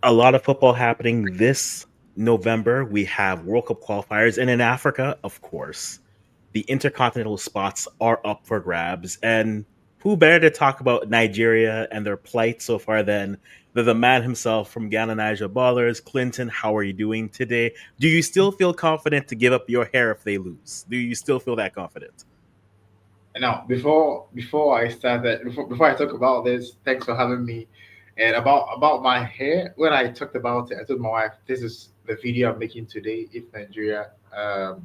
A lot of football happening this November. We have World Cup qualifiers, and in Africa, of course, the intercontinental spots are up for grabs. And who better to talk about Nigeria and their plight so far than the man himself from Ghana Naija Ballers, Clinton? How are you doing today? Do you still feel confident to give up your hair if they lose? Do you still feel that confident? Now, before I started, before I talk about this, thanks for having me. And about my hair, when I talked about it, I told my wife, "This is the video I'm making today. If Nigeria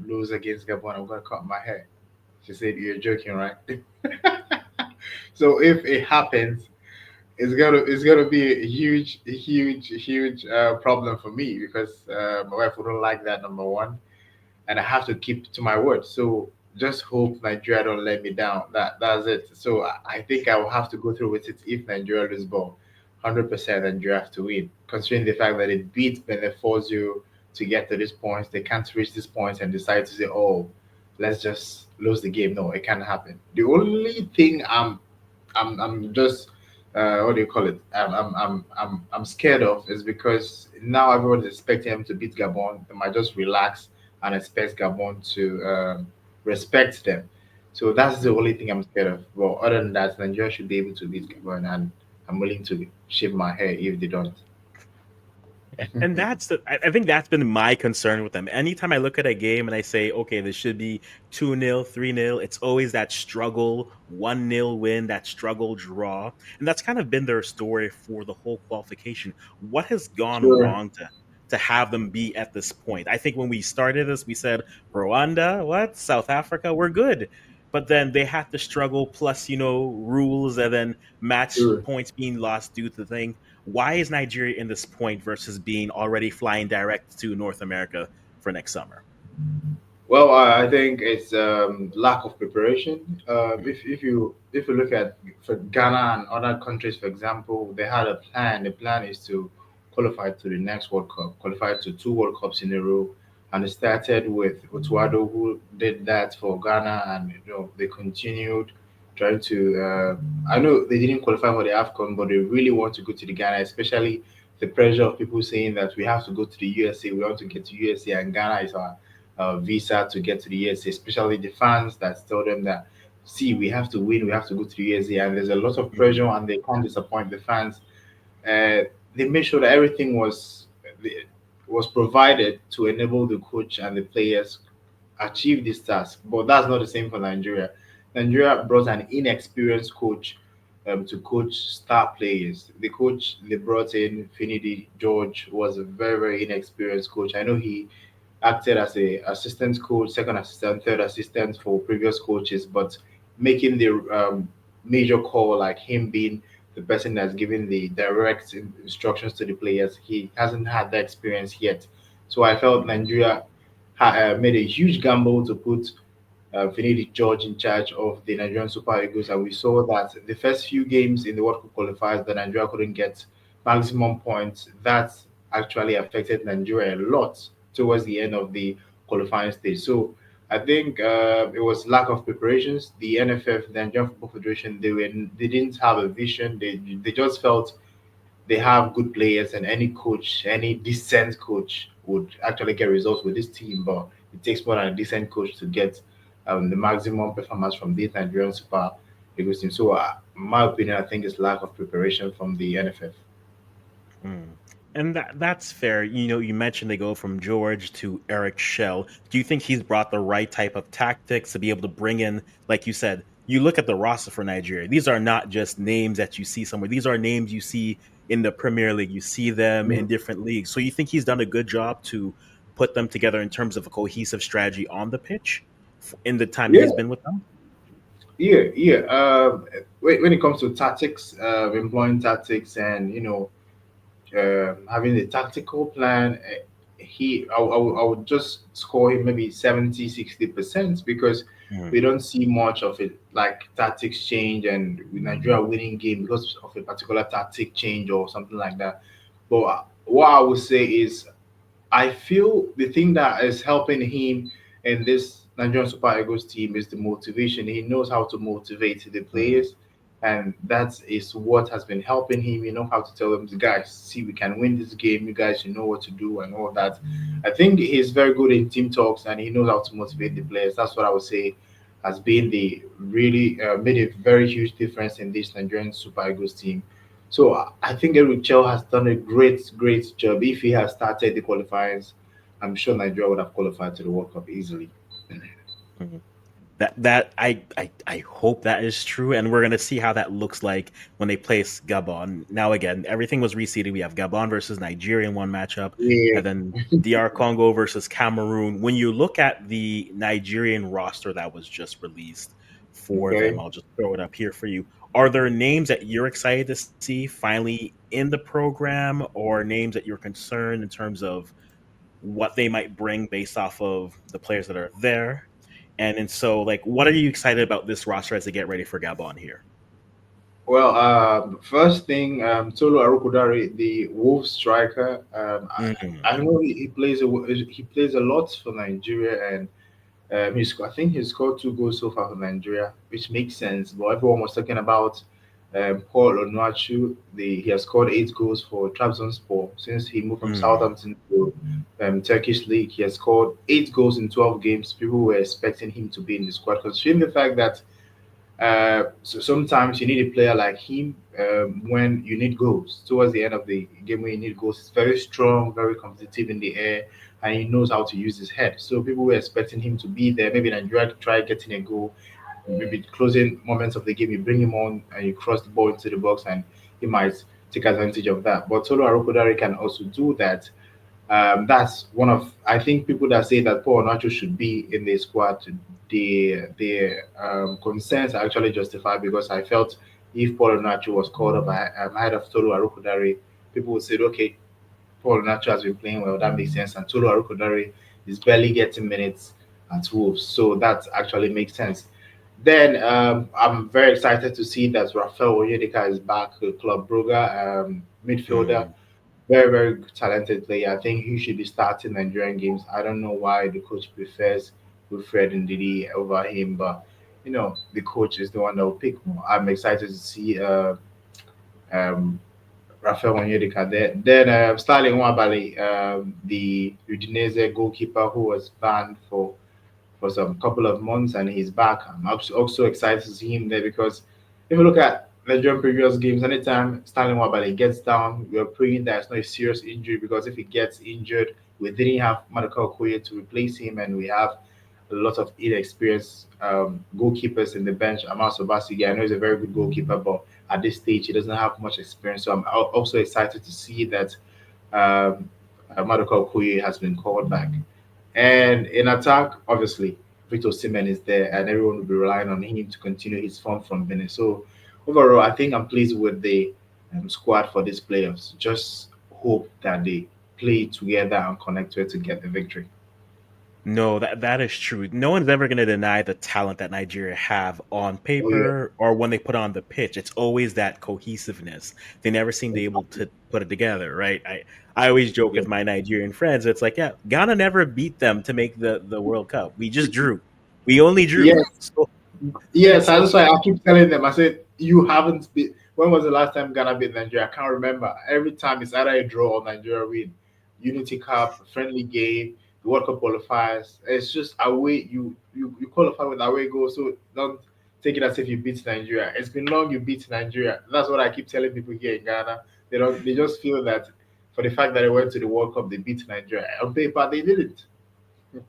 lose against Gabon, I'm gonna cut my hair." She said, "You're joking, right?" So if it happens, it's gonna be a huge problem for me because my wife wouldn't like that. Number one, and I have to keep to my word. So just hope Nigeria don't let me down. That's it. So I think I will have to go through with it if Nigeria lose ball. 100% Nigeria have to win. Considering the fact that it beat Benin 4-0 to get to this point, they can't reach this point and decide to say, "Oh, let's just lose the game." No, it can't happen. The only thing I'm just what do you call it? I'm scared of is because now everyone's expecting them to beat Gabon. They might just relax and expect Gabon to respect them. So that's the only thing I'm scared of. Well, other than that, Nigeria should be able to beat Gabon, and I'm willing to shave my hair if they don't. And I think that's been my concern with them. Anytime I look at a game and I say, okay, this should be 2-0, 3-0, it's always that struggle, 1-0 win, that struggle draw. And that's kind of been their story for the whole qualification. What has gone Sure. wrong to have them be at this point? I think when we started this, we said, Rwanda, what? South Africa, we're good. But then they had to struggle, plus, rules and then match Sure. points being lost due to the thing. Why is Nigeria in this point versus being already flying direct to North America for next summer? Well, I think it's lack of preparation. Hmm. If you look at for Ghana and other countries, for example, they had a plan. The plan is to qualify to the next World Cup, qualify to two World Cups in a row, and it started with Otuado, who did that for Ghana, and they continued trying to. I know they didn't qualify for the Afcon, but they really want to go to the Ghana, especially the pressure of people saying that we have to go to the USA, we want to get to USA, and Ghana is our visa to get to the USA, especially the fans that tell them that, see, we have to win, we have to go to the USA, and there's a lot of Hmm. pressure, and they can't disappoint the fans. They made sure that everything was provided to enable the coach and the players achieve this task. But that's not the same for Nigeria. Nigeria brought an inexperienced coach to coach star players. The coach they brought in, Finidi George, was a very inexperienced coach. I know he acted as a assistant coach, second assistant, third assistant for previous coaches, but making the major call like him being the person that's giving the direct instructions to the players, he hasn't had that experience yet. So I felt Nigeria made a huge gamble to put Finidi George in charge of the Nigerian Super Eagles, and we saw that the first few games in the World Cup qualifiers, that Nigeria couldn't get maximum points. That actually affected Nigeria a lot towards the end of the qualifying stage. So I think it was lack of preparations. The NFF, the Nigerian Football Federation, they didn't have a vision. They just felt they have good players, and any coach, any decent coach, would actually get results with this team. But it takes more than a decent coach to get the maximum performance from this Nigerian Super Eagles team. So, in my opinion, I think it's lack of preparation from the NFF. Mm. And that's fair. You mentioned they go from George to Eric Shell. Do you think he's brought the right type of tactics to be able to bring in, like you said, you look at the roster for Nigeria. These are not just names that you see somewhere. These are names you see in the Premier League. You see them in different leagues. So you think he's done a good job to put them together in terms of a cohesive strategy on the pitch in the time that Yeah, he's been with them? yeah. When it comes to tactics, employing tactics, and having a tactical plan, I would just score him maybe 70, 60% because Mm. we don't see much of it like tactics change and with Nigeria winning game because of a particular tactic change or something like that. But what I would say is I feel the thing that is helping him in this Nigerian Super Eagles team is the motivation. He knows how to motivate the Mhm. players, and that is what has been helping him. You know how to tell them, guys, see, we can win this game. You guys, you know what to do and all that. I think he's very good in team talks, and he knows how to motivate the players. That's what I would say has been the really made a very huge difference in this Nigerian Super Eagles team. So I think Eric Chell has done a great job. If he has started the qualifiers, I'm sure Nigeria would have qualified to the World Cup easily. Mhm. That I hope that is true, and we're gonna see how that looks like when they place Gabon. Now again, everything was reseeded. We have Gabon versus Nigeria in one matchup, Yeah. and then DR Congo versus Cameroon. When you look at the Nigerian roster that was just released for them, Okay. I'll just throw it up here for you. Are there names that you're excited to see finally in the program, or names that you're concerned in terms of what they might bring based off of the players that are there? And so, like, what are you excited about this roster as they get ready for Gabon here? Well, first thing, Tolu Arokodare, the Wolves striker. I Mm, know he plays a lot for Nigeria, and I think he scored 2 goals so far for Nigeria, which makes sense. But everyone was talking about Paul Onuachu. He has scored 8 goals for Trabzonspor since he moved from mm, Southampton to Turkish league. He has scored 8 goals in 12 games. People were expecting him to be in the squad, considering the fact that so sometimes you need a player like him when you need goals towards the end of the game. When you need goals, he's very strong, very competitive in the air, and he knows how to use his head. So people were expecting him to be there. Maybe Nigeria try getting a goal, maybe closing moments of the game. You bring him on and you cross the ball into the box, and he might take advantage of that. But Tolo Arokodare can also do that. That's one of I think people that say that Paul Nacho should be in the squad. The concerns are actually justified because I felt if Paul Nacho was called up ahead of Tolu Arokodare, people would say, okay, Paul Nacho has been playing well. That makes sense, and Tolu Arokodare is barely getting minutes at Wolves, so that actually makes sense. Then I'm very excited to see that Rafael Onyedika is back, Club Brugge midfielder, mm. very talented player. I think he should be starting Nigerian games. I don't know why the coach prefers Wilfred Ndidi over him, but the coach is the one that will pick more. I'm excited to see um, Rafael Onyedika there. Then Sterling Nwabali, the Udinese goalkeeper who was banned for some couple of months, and he's back. I'm also excited to see him there because if you look at Nigerian previous games, anytime Stanley Wabale gets down, we're praying that it's not a serious injury because if he gets injured, we didn't have Maduka Okoye to replace him, and we have a lot of inexperienced goalkeepers in the bench. Amas Obasigi, I know he's a very good goalkeeper, but at this stage, he doesn't have much experience. So I'm also excited to see that um, Maduka Okoye has been called back. And in attack, obviously, Victor Osimhen is there, and everyone will be relying on him to continue his form from Benin. So overall, I think I'm pleased with the squad for these playoffs. Just hope that they play together and connect to get the victory. No, that is true. No one's ever going to deny the talent that Nigeria have on Oh yeah, paper or when they put on the pitch. It's always that cohesiveness. They never seem to be able exactly. to put it together, right? I always joke Yeah. with my Nigerian friends. It's like, yeah, Ghana never beat them to make the World Cup. We just drew. We only drew. Yes, So yes. so That's why I keep telling them. I said, "You haven't beat." When was the last time Ghana beat Nigeria? I can't remember. Every time it's either a draw or Nigeria win. Unity Cup, friendly game, the World Cup qualifiers. It's just away. You qualify with away goals, so don't take it as if you beat Nigeria. It's been long you beat Nigeria. That's what I keep telling people here in Ghana. They don't. They just feel that for the fact that they went to the World Cup, they beat Nigeria. On paper, they didn't. It's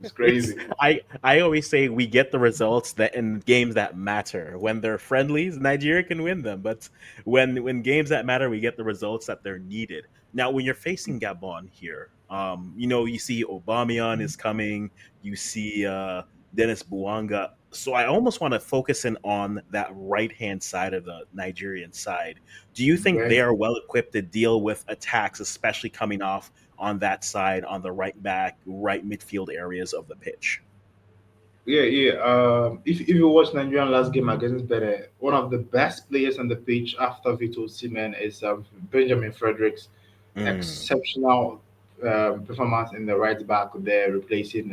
it's crazy. I always say we get the results that in games that matter. When they're friendlies, Nigeria can win them, but when games that matter, we get the results that they're needed. Now, when you're facing Gabon here, you see Aubameyang is coming, you see Dennis Buanga. So I almost want to focus in on that right hand side of the Nigerian side. Do you think Okay. they are well equipped to deal with attacks, especially coming off on that side, on the right back, right midfield areas of the pitch? Yeah. If you watch Nigerian last game against Benin, one of the best players on the pitch after Vito Osimhen is Benjamin Fredericks. Mm, Exceptional performance in the right back there, replacing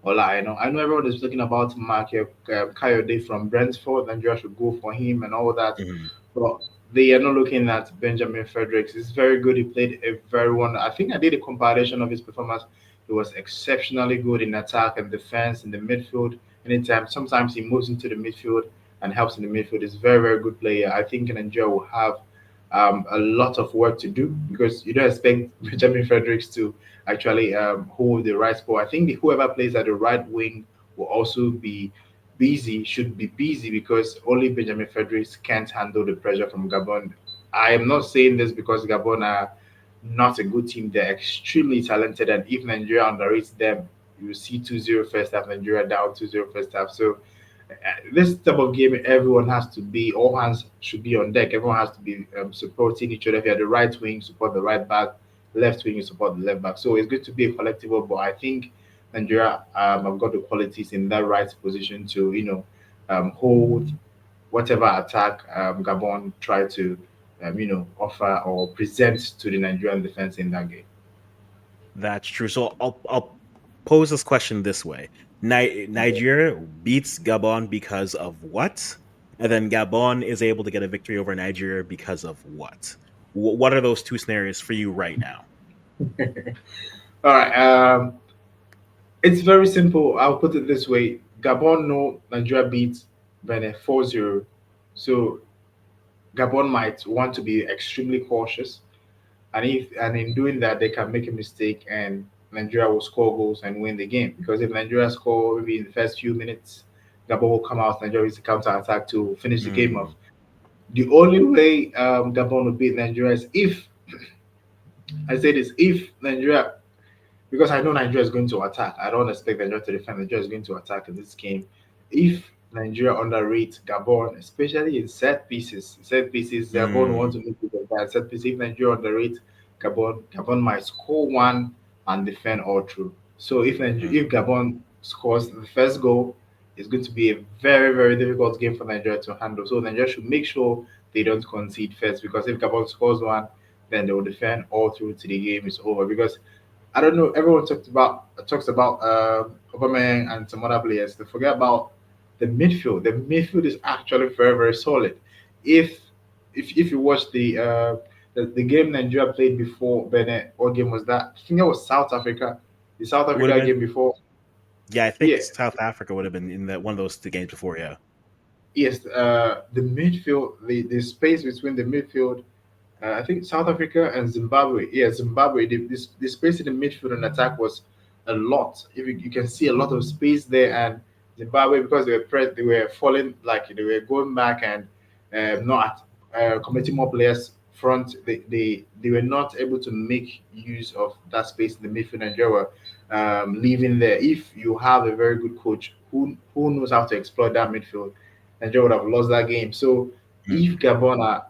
Ola. I know everyone is talking about Mark Kayode from Brentford. Nigeria should go for him and all that. Mhm. But they are not looking at Benjamin Fredericks. He's very good. He played a very one. I think I did a comparison of his performance. He was exceptionally good in attack and defense in the midfield. Anytime, sometimes he moves into the midfield and helps in the midfield. He's a very, very good player. I think Nigeria will have a lot of work to do because you don't expect Benjamin Fredericks to actually hold the right spot. I think whoever plays at the right wing will also be busy, should be busy because only Benjamin Fredericks can't handle the pressure from Gabon. I am not saying this because Gabon are not a good team. They're extremely talented, and if Nigeria underrates them, you will see 2-0 first half, Nigeria down 2-0 first half. So this type of game, everyone has to be, all hands should be on deck. Everyone has to be supporting each other. If you're the right wing, support the right back. Left wing, you support the left back. So it's good to be a collective, but I think Nigeria have got the qualities in that right position to, hold whatever attack Gabon try to, offer or present to the Nigerian defense in that game. That's true. So I'll pose this question this way: Nigeria beats Gabon because of what? And then Gabon is able to get a victory over Nigeria because of what? What are those two scenarios for you right now? All right. It's very simple. I'll put it this way. Gabon know Nigeria beat Benin 4-0. So Gabon might want to be extremely cautious. And in doing that they can make a mistake and Nigeria will score goals and win the game. Because if Nigeria score maybe in the first few minutes, Gabon will come out, Nigeria is a counter attack to finish the game off. Mm, The only way Gabon will beat Nigeria is if I say this, if Nigeria, because I know Nigeria is going to attack. I don't expect Nigeria to defend. Nigeria is going to attack in this game. If Nigeria underrates Gabon, especially in set pieces, Gabon want mm, to make it a bad set piece. If Nigeria underrates Gabon, Gabon might score one and defend all through. So if mm, Gabon scores the first goal, it's going to be a very, very difficult game for Nigeria to handle. So Nigeria should make sure they don't concede first because if Gabon scores one, then they will defend all through to the game is over. Because I don't know. Everyone talks about Aubameyang and some other players. They forget about the midfield. The midfield is actually very very solid. If if you watch the game Nigeria played before Benin, what game was that? I think it was South Africa. The South would have Africa game been, before. yeah, I think Yeah, South Africa would have been in that one of those two games before. Yeah. yes. The midfield, the space between the midfield. I think South Africa and Zimbabwe. Yeah, Zimbabwe. The space in the midfield and attack was a lot. If you can see a lot of space there, and Zimbabwe because they were falling like they were going back and not committing more players front. They were not able to make use of that space in the midfield, and they were leaving there. If you have a very good coach who knows how to exploit that midfield, Nigeria would have lost that game. So if Mm, Gabon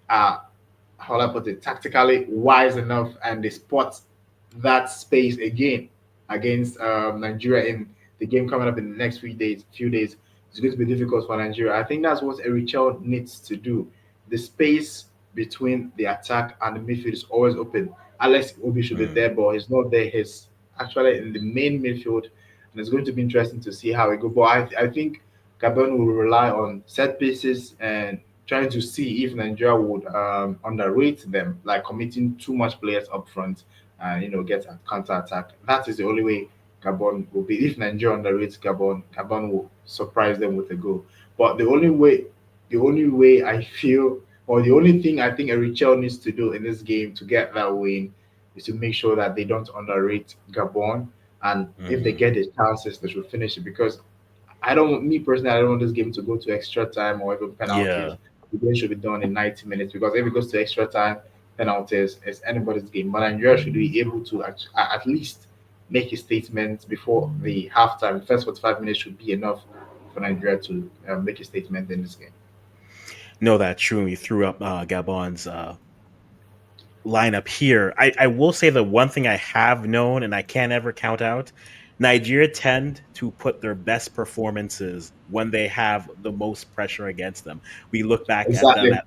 are how I put it, tactically wise enough and they spot that space again against Nigeria in the game coming up in the next few days, it's going to be difficult for Nigeria. I think that's what Erichel needs to do. The space between the attack and the midfield is always open. Alex Obi should be mm. there, but he's not there. He's actually in the main midfield, and it's going to be interesting to see how it goes. But I think Gabon will rely on set pieces and trying to see if Nigeria would underrate them, like committing too much players up front and get a counter attack. That is the only way Gabon will be. If Nigeria underrates Gabon, Gabon will surprise them with a goal. But the only way I feel, or the only thing I think Erichel needs to do in this game to get that win is to make sure that they don't underrate Gabon. And if they Mm. get the chances, they should finish it because me personally, I don't want this game to go to extra time or even penalties. Yeah. The game should be done in 90 minutes because if it goes to extra time, penalties, it's anybody's game. But Nigeria should be able to at least make a statement before the halftime. The first 45 minutes should be enough for Nigeria to make a statement in this game. No, that's true. You threw up Gabon's lineup here. I will say the one thing I have known and I can't ever count out: Nigeria tend to put their best performances when they have the most pressure against them. We look back at them Exactly.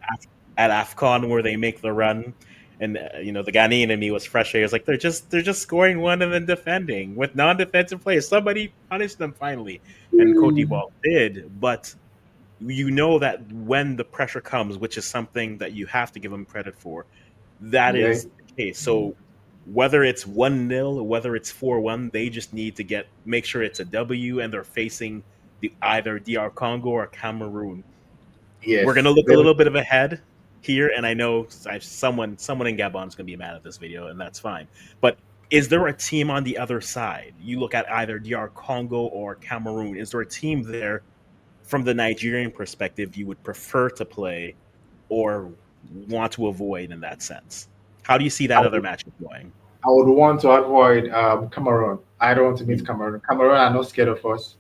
at AFCON where they make the run. And the Ghanaian in me was frustrated. It's like they're just scoring one and then defending with non-defensive players. Somebody punish them finally, and Cote d'Ivoire did. But that when the pressure comes, which is something that you have to give them credit for, that Yeah. is the case. So whether it's 1-0 or whether it's 4-1, they just need to make sure it's a W, and they're facing either DR Congo or Cameroon. We're gonna Yes. look a little bit of ahead here, and I know someone in Gabon is gonna be mad at this video, and that's fine. But is there a team on the other side? You look at either DR Congo or Cameroon. Is there a team there from the Nigerian perspective you would prefer to play or want to avoid in that sense? How do you see I that other would, matchup going? I would want to avoid Cameroon. I don't want to meet Mm, Cameroon. Cameroon are not scared of us.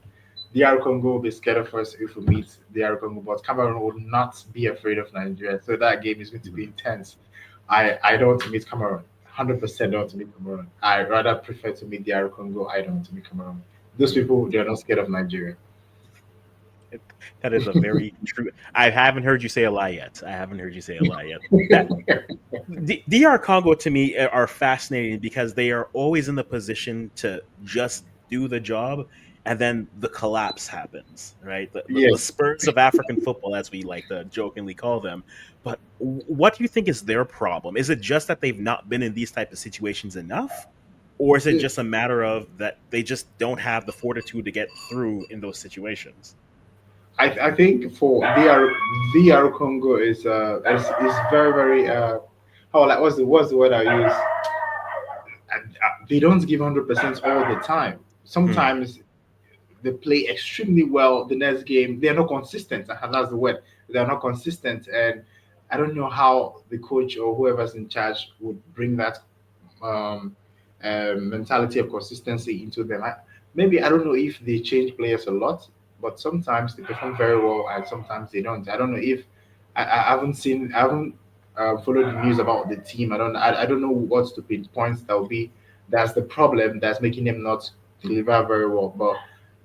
DR Congo will be scared of us if we meet DR Congo, but Cameroon will not be afraid of Nigeria. So that game is going to be mm. intense. I don't want to meet Cameroon. 100% don't want to meet Cameroon. I rather prefer to meet DR Congo. I don't want to meet Cameroon. Those people, they're not scared of Nigeria. That is a very true. I haven't heard you say a lie yet. I haven't heard you say a lie yet. That DR Congo to me are fascinating because they are always in the position to just do the job, and then the collapse happens, right? The Yes. Spurs of African football, as we like to jokingly call them. But what do you think is their problem? Is it just that they've not been in these type of situations enough, or is it just a matter of that they just don't have the fortitude to get through in those situations? I think for DR Congo is very very how like what's the word I use? They don't give 100% all the time. Mm, Sometimes they play extremely well. The next game they're not consistent. That's the word. They're not consistent, and I don't know how the coach or whoever's in charge would bring that um, mentality of consistency into them. Maybe I don't know if they change players a lot, but sometimes they perform very well and sometimes they don't. I don't know if I haven't followed the news about the team. I don't know what to pinpoint that will be. That's the problem that's making them not deliver very well. But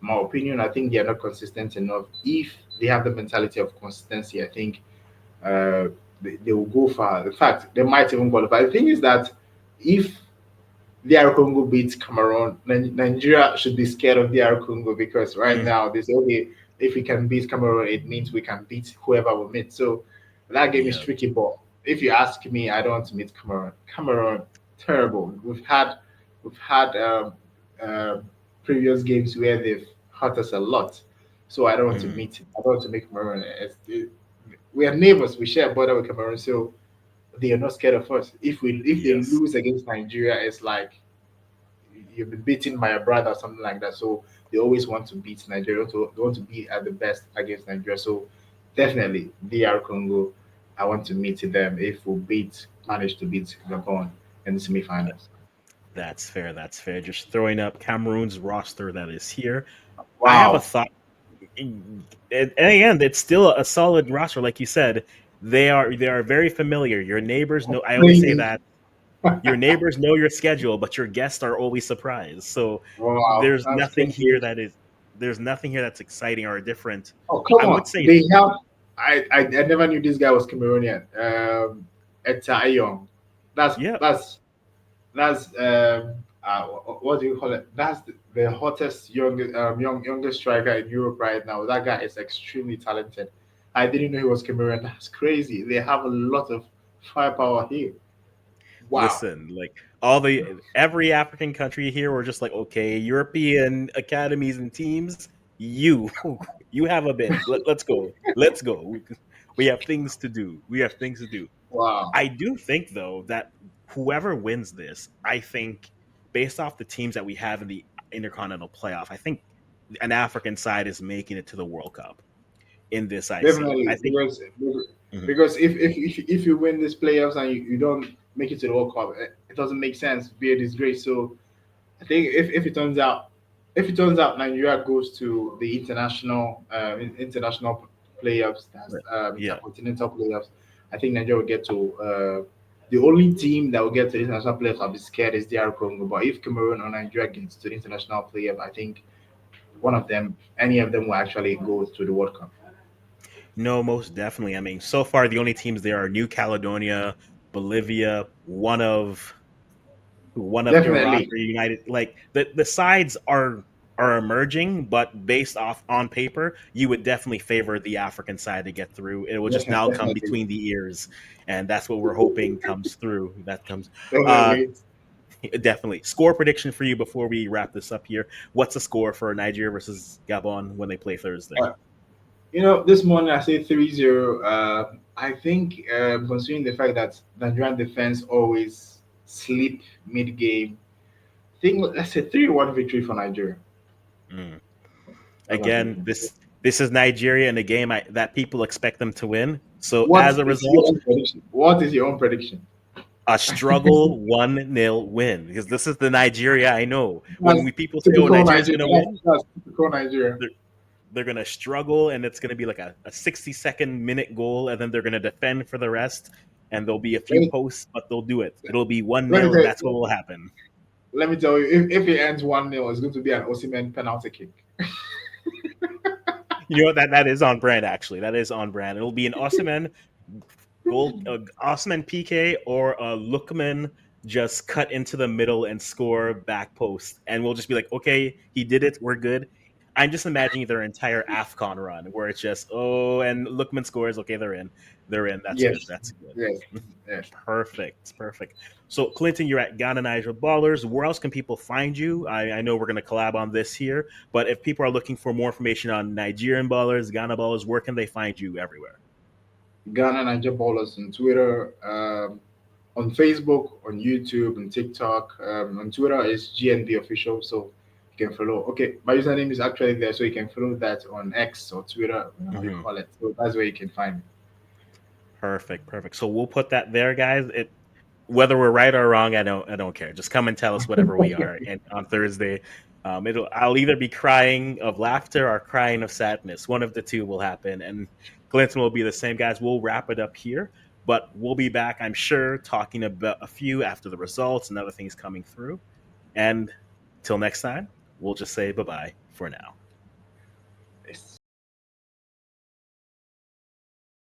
my opinion, I think they are not consistent enough. If they have the mentality of consistency, I think they will go far. In fact, they might even qualify. The thing is that if DR Congo beats Cameroon, Nigeria should be scared of DR Congo because right mm, now they say, okay, if we can beat Cameroon, it means we can beat whoever we meet. So that game is yeah. tricky. But if you ask me, I don't want to meet Cameroon. Cameroon, terrible. We've had uh, previous games where they've hurt us a lot. So I don't want to Mm, meet. I don't want to meet Cameroon. We are neighbors. We share a border with Cameroon, so they are not scared of us. If they yes. lose against Nigeria, it's like you've been beaten by a brother or something like that. So they always want to beat Nigeria. They want to be at the best against Nigeria. So definitely DR Congo. I want to meet them if we manage to beat Gabon in the semifinals. That's fair. That's fair. Just throwing up Cameroon's roster that is here. I have a Wow. thought, and again, it's still a solid roster, like you said. They are very familiar. Your neighbors know. I always say Please. that your neighbors know your schedule, but your guests are always surprised. So Wow. there's That's nothing crazy. here that is there's nothing here that's exciting or different. Oh, come I would on. say, They have. I never knew this guy was Cameroonian. Eta Ayong. That's yeah. that's what do you call it? That's the hottest youngest striker in Europe right now. That guy is extremely talented. I didn't know he was Cameroon. That's crazy. They have a lot of firepower here. Wow. Listen, like every African country here, we're just like, okay, European academies and teams, you you have a bit. Let's go. Let's go. We have things to do. We have things to do. Wow. I do think though that whoever wins this, I think based off the teams that we have in the Intercontinental Playoff, I think an African side is making it to the World Cup in this I see. I Definitely, think mhm, because if you win these playoffs and you don't make it to the World Cup, it doesn't make sense. Be a disgrace. So I think if it turns out Nigeria goes to the international playoffs, that's yeah. intercontinental playoffs, I think Nigeria will get to the only team that will get to the international playoffs. I'll be scared is DR Congo. But if Cameroon or Nigeria gets to the international playoff, I think any of them will actually go to the World Cup. No, most definitely. I mean, so far the only teams there are New Caledonia. Bolivia, one of Iraq Definitely. or United. Like the sides are emerging, but based off on paper, you would definitely favor the African side to get through. It will just now come Definitely. between the ears, and that's what we're hoping comes through. That comes. Uh, Definitely. definitely. Score prediction for you before we wrap this up here. What's the score for Nigeria versus Gabon when they play Thursday? Uh, this morning I say 3-0. I think, considering the fact that Nigerian defense always sleep mid game, think let's say 3-1 victory for Nigeria. Mm. That's my Again, prediction. this is Nigeria in a game that people expect them to win. So What as a is your result, own prediction? What is your own prediction? a struggle 1-0 win because this is the Nigeria I know. When That's people say, "Oh, typical Nigeria's Nigeria. going to That's, win," that's typical Nigeria. they're they're going to struggle, and it's going to be like a 60-second minute goal, and then they're going to defend for the rest, and there'll be a Let few me, posts, but they'll do it. It'll be one let me nil, tell and that's what you, will happen. let me tell you, if it ends 1-0, it's going to be an Osimhen penalty kick. You know what? That is on brand. Actually, that is on brand. It'll be an Osimhen goal, Osman PK or a Lookman just cut into the middle and score back post, and we'll just be like, okay, he did it, we're good. I'm just imagining their entire Afcon run where it's just and Lookman scores, okay, they're in. That's good, Yes, that's good. yes, yes. Perfect, perfect. So Clinton, you're at Ghana Naija Ballers. Where else can people find you? I know we're going to collab on this here, but if people are looking for more information on Nigerian ballers, Ghana ballers, where can they find you everywhere? Ghana Naija Ballers on Twitter, on Facebook, on YouTube, and TikTok. On Twitter is GNB official, so you can follow. Okay, my username is actually there, so you can follow that on X or Twitter, whatever you Mhm. call it. So that's where you can find me. Perfect, perfect. So we'll put that there, guys. Whether we're right or wrong, I don't care. Just come and tell us whatever we are. And on Thursday, I'll either be crying of laughter or crying of sadness. One of the two will happen, and Clinton will be the same, guys. We'll wrap it up here, but we'll be back, I'm sure, talking about a few after the results and other things coming through. And till next time, we'll just say bye bye for now.